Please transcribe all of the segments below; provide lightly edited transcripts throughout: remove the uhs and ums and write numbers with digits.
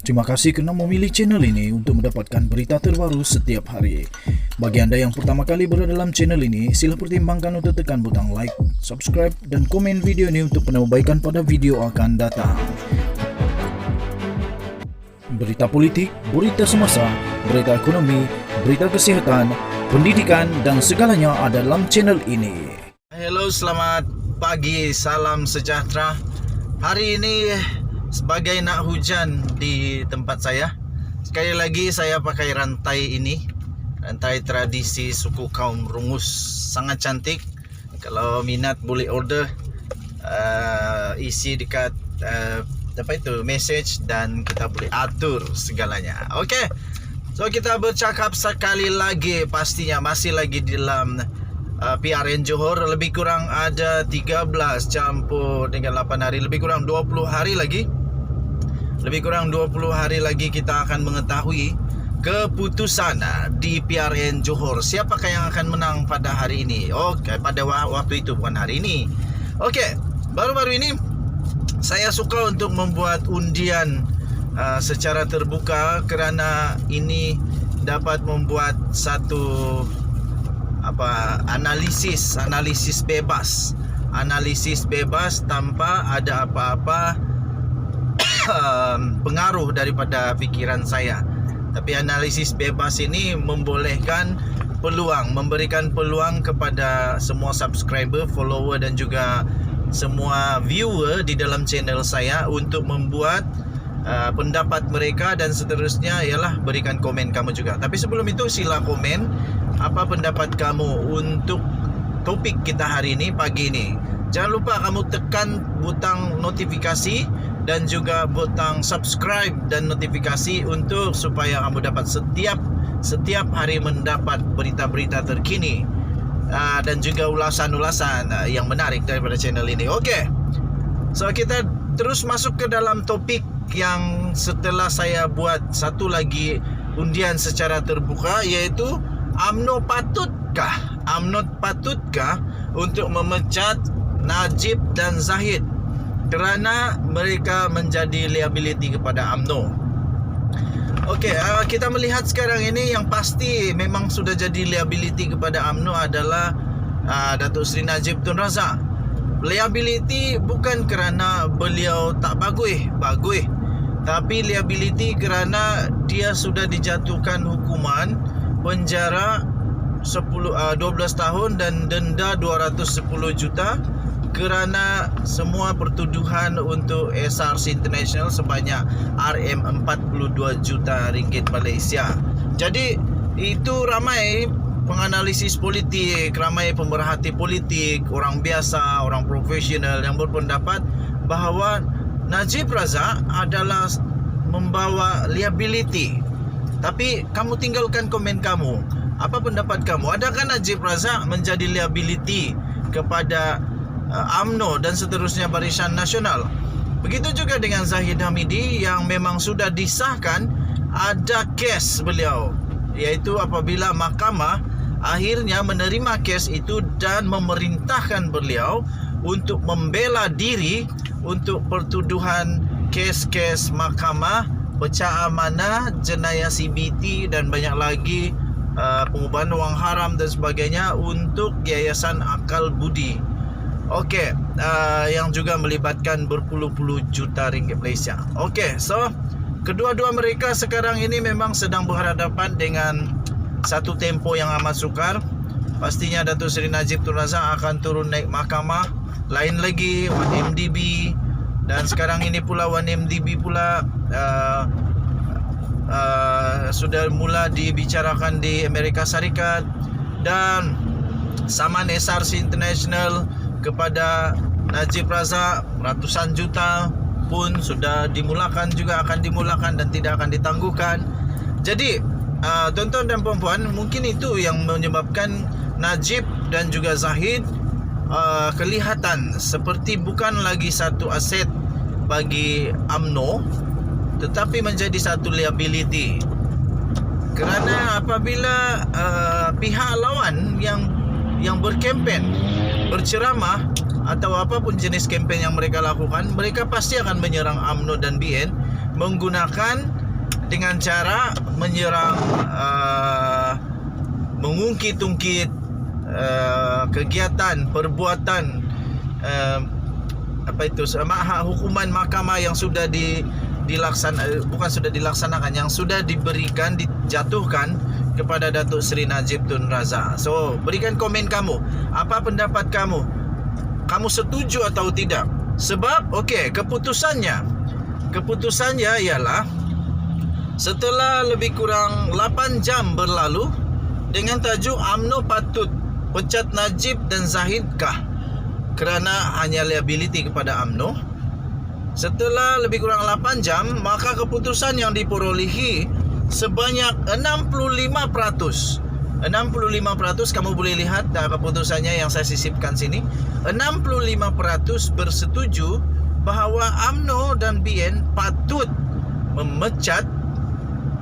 Terima kasih kerana memilih channel ini untuk mendapatkan berita terbaru setiap hari. Bagi anda yang pertama kali berada dalam channel ini, sila pertimbangkan untuk tekan butang like, subscribe dan komen video ini untuk penambahbaikan pada video akan datang. Berita politik, berita semasa, berita ekonomi, berita kesihatan, pendidikan dan segalanya ada dalam channel ini. Hello, selamat pagi, salam sejahtera. Hari ini sebagai nak hujan di tempat saya. Sekali lagi saya pakai rantai ini, rantai tradisi suku kaum Rungus, sangat cantik. Kalau minat boleh order, isi dekat message dan kita boleh atur segalanya. Okey, so kita bercakap sekali lagi, pastinya masih lagi di dalam PRN Johor. Lebih kurang ada 13 campur dengan 8 hari, lebih kurang 20 hari lagi. Lebih kurang 20 hari lagi kita akan mengetahui keputusan di PRN Johor. Siapakah yang akan menang pada hari ini? Okey, pada waktu itu, bukan hari ini. Okey, baru-baru ini saya suka untuk membuat undian secara terbuka kerana ini dapat membuat satu analisis bebas tanpa ada apa-apa pengaruh daripada fikiran saya. Tapi analisis bebas ini memberikan peluang kepada semua subscriber, follower dan juga semua viewer di dalam channel saya untuk membuat pendapat mereka, dan seterusnya ialah berikan komen kamu juga. Tapi sebelum itu, sila komen apa pendapat kamu untuk topik kita hari ini, pagi ini. Jangan lupa kamu tekan butang notifikasi dan juga butang subscribe dan notifikasi untuk supaya kamu dapat setiap hari mendapat berita-berita terkini dan juga ulasan-ulasan yang menarik daripada channel ini. Okey, so kita terus masuk ke dalam topik yang setelah saya buat satu lagi undian secara terbuka, iaitu UMNO patutkah untuk memecat Najib dan Zahid kerana mereka menjadi liability kepada UMNO. Okey, kita melihat sekarang ini yang pasti memang sudah jadi liability kepada UMNO adalah Datuk Seri Najib Tun Razak. Liability bukan kerana beliau tak bagus, tapi liability kerana dia sudah dijatuhkan hukuman penjara 12 tahun dan denda 210 juta kerana semua pertuduhan untuk SRC International sebanyak RM42 juta ringgit Malaysia. Jadi itu ramai penganalisis politik, ramai pemerhati politik, orang biasa, orang profesional yang berpendapat bahawa Najib Razak adalah membawa liability. Tapi kamu tinggalkan komen kamu. Apa pendapat kamu? Adakah Najib Razak menjadi liability kepada UMNO dan seterusnya Barisan Nasional? Begitu juga dengan Zahid Hamidi yang memang sudah disahkan ada kes beliau, iaitu apabila mahkamah akhirnya menerima kes itu dan memerintahkan beliau untuk membela diri untuk pertuduhan kes-kes mahkamah, pecah amanah, jenayah CBT dan banyak lagi, pengubahan wang haram dan sebagainya untuk Yayasan Akal Budi. Okey, yang juga melibatkan berpuluh-puluh juta ringgit Malaysia. Okey, so kedua-dua mereka sekarang ini memang sedang berhadapan dengan satu tempo yang amat sukar. Pastinya Datuk Seri Najib Tun Razak akan turun naik mahkamah. Lain lagi 1MDB, dan sekarang ini pula 1MDB pula sudah mula dibicarakan di Amerika Syarikat, dan saman SRC International kepada Najib Razak ratusan juta pun sudah dimulakan, juga akan dimulakan dan tidak akan ditangguhkan. Jadi tuan-tuan dan puan-puan, mungkin itu yang menyebabkan Najib dan juga Zahid kelihatan seperti bukan lagi satu aset bagi UMNO, tetapi menjadi satu liability. Kerana apabila pihak lawan yang berkempen, berceramah atau apapun jenis kempen yang mereka lakukan, mereka pasti akan menyerang UMNO dan BN menggunakan dengan cara menyerang, mengungkit-ungkit kegiatan, perbuatan, hukuman mahkamah yang sudah dilaksanakan, yang sudah diberikan, dijatuhkan kepada Datuk Seri Najib Tun Razak. So, berikan komen kamu. Apa pendapat kamu? Kamu setuju atau tidak? Sebab, keputusannya ialah setelah lebih kurang 8 jam berlalu dengan tajuk UMNO patut pecat Najib dan Zahid kah kerana hanya liability kepada UMNO. Setelah lebih kurang 8 jam, maka keputusan yang diperolehi sebanyak 65%. 65%, kamu boleh lihat keputusannya yang saya sisipkan sini. 65% bersetuju bahawa UMNO dan BN patut memecat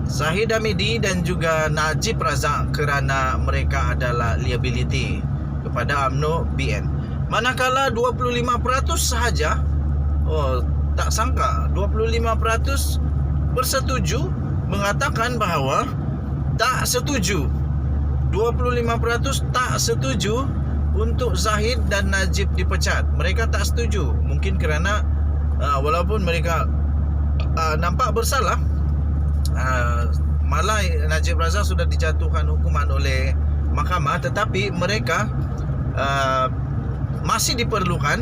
Zahid Hamidi dan juga Najib Razak kerana mereka adalah liability kepada UMNO BN. Manakala 25% sahaja, tak sangka 25% bersetuju mengatakan bahawa tak setuju. 25% tak setuju untuk Zahid dan Najib dipecat. Mereka tak setuju. Mungkin kerana walaupun mereka nampak bersalah, malah Najib Razak sudah dijatuhkan hukuman oleh mahkamah, tetapi mereka masih diperlukan,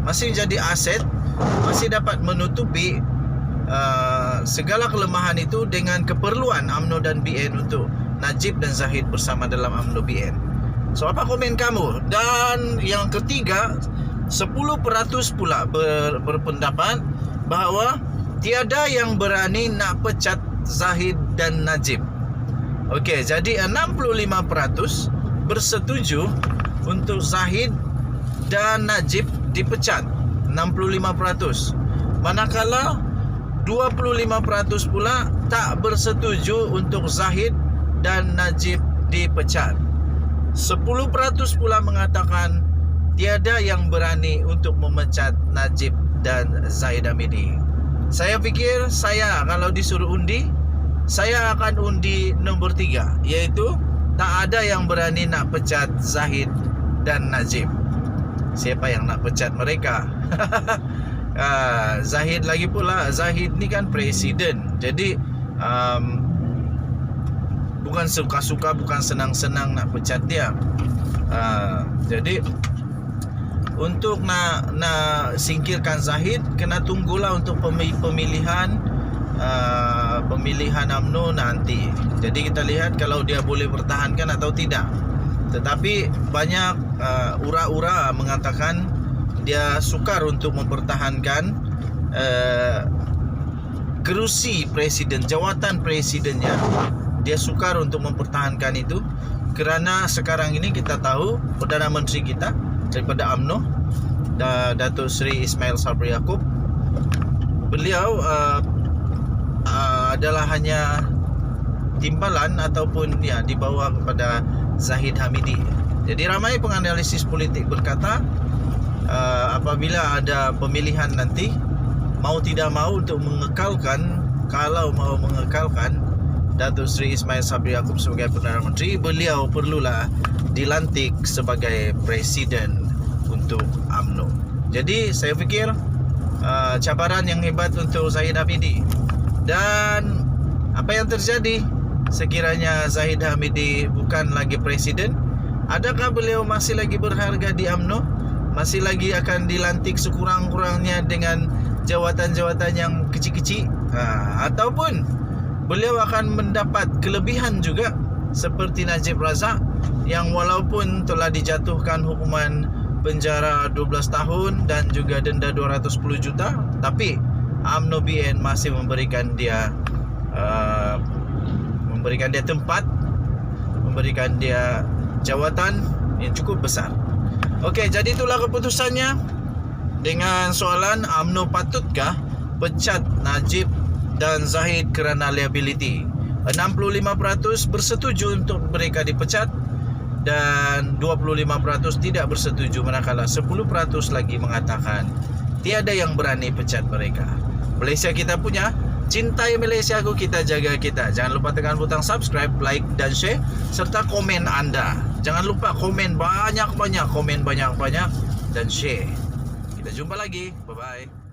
masih jadi aset, masih dapat menutupi segala kelemahan itu dengan keperluan UMNO dan BN untuk Najib dan Zahid bersama dalam UMNO BN. So, apa komen kamu? Dan yang ketiga, 10% pula berpendapat bahawa tiada yang berani nak pecat Zahid dan Najib. Okey, jadi 65% bersetuju untuk Zahid dan Najib dipecat. 65%. Manakala 25% pula tak bersetuju untuk Zahid dan Najib dipecat. 10% pula mengatakan tiada yang berani untuk memecat Najib dan Zahid Hamidi. Saya fikir kalau disuruh undi, saya akan undi nombor 3, iaitu tak ada yang berani nak pecat Zahid dan Najib. Siapa yang nak pecat mereka? Zahid lagi pula, Zahid ni kan presiden. Jadi bukan suka-suka, bukan senang-senang nak pecat dia. Jadi untuk nak singkirkan Zahid, kena tunggulah untuk pemilihan UMNO nanti. Jadi kita lihat kalau dia boleh pertahankan atau tidak. Tetapi banyak ura-ura mengatakan dia sukar untuk mempertahankan kerusi presiden, jawatan presidennya. Dia sukar untuk mempertahankan itu kerana sekarang ini kita tahu Perdana Menteri kita daripada UMNO, Datuk Seri Ismail Sabri Yaakob, beliau adalah hanya timbalan ataupun di bawah kepada Zahid Hamidi. Jadi ramai penganalisis politik berkata apabila ada pemilihan nanti, mau tidak mau untuk mengekalkan, kalau mau mengekalkan Datuk Seri Ismail Sabri Yaakob sebagai Perdana Menteri, beliau perlulah dilantik sebagai presiden untuk UMNO. Jadi saya fikir cabaran yang hebat untuk Zahid Hamidi. Dan apa yang terjadi sekiranya Zahid Hamidi bukan lagi presiden? Adakah beliau masih lagi berharga di UMNO? Masih lagi akan dilantik sekurang-kurangnya dengan jawatan-jawatan yang kecil-kecil? Ataupun beliau akan mendapat kelebihan juga seperti Najib Razak yang walaupun telah dijatuhkan hukuman penjara 12 tahun dan juga denda 210 juta, tapi UMNO BN masih memberikan dia tempat, memberikan dia jawatan yang cukup besar. Okey, jadi itulah keputusannya dengan soalan UMNO patutkah pecat Najib dan Zahid kerana liability. 65% bersetuju untuk mereka dipecat dan 25% tidak bersetuju, manakala 10% lagi mengatakan tiada yang berani pecat mereka. Malaysia kita punya cintai Malaysiaku, kita jaga kita. Jangan lupa tekan butang subscribe, like dan share serta komen anda. Jangan lupa komen banyak-banyak, komen banyak-banyak dan share. Kita jumpa lagi. Bye bye.